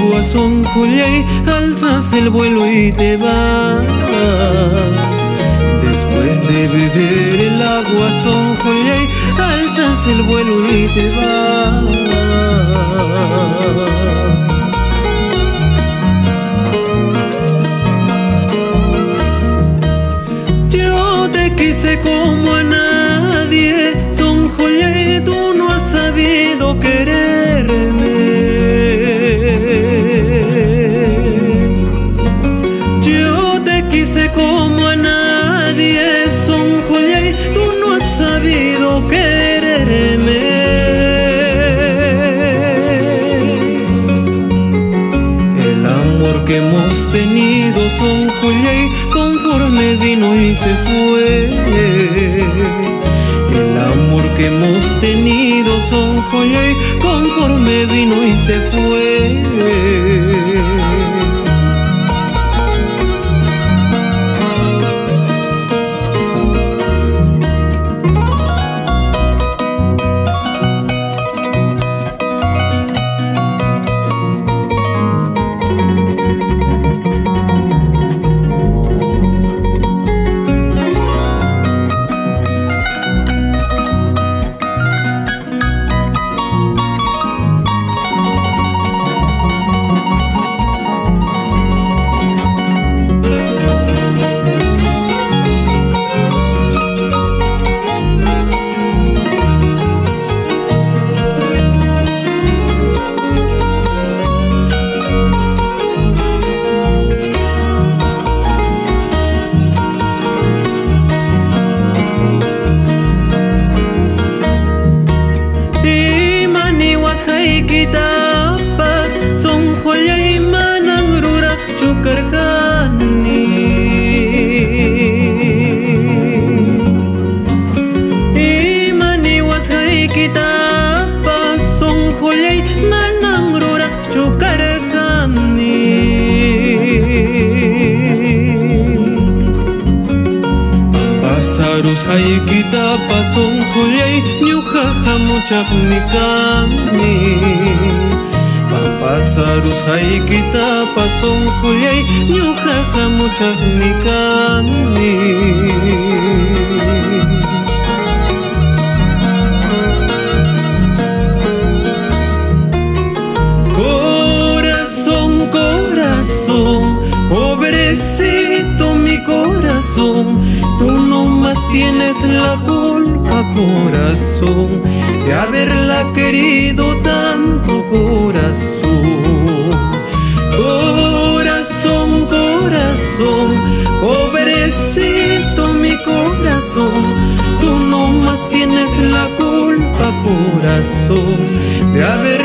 agua son Julián, alzas el vuelo y te vas. Después de beber el agua son Julián, alzas el vuelo y te vas. Yo te quise como a nadie, son Julián, tú no has sabido quererme. Yo te quise como a nadie, son Julián, tú no has sabido quererme. El amor que hemos tenido, son Julián, conforme vino y se fue. El amor que hemos tenido, son Julián, conforme vino y se fue. Kitapas son Julián manang rurak chukarhani. Imaniwas hay kitapas son Julián manang rurak chukarhani. Pasarus hay kitapas son Julián ñujaja muchaknikani. Pasarus hay kitapas son Julián ñujaja muchaknikani. Corazón, corazón, pobrecito mi corazón, tú no más tienes la culpa, corazón, de haberla querido tanto, corazón. Corazón, corazón, pobrecito mi corazón, tú no más tienes la culpa, corazón, de haber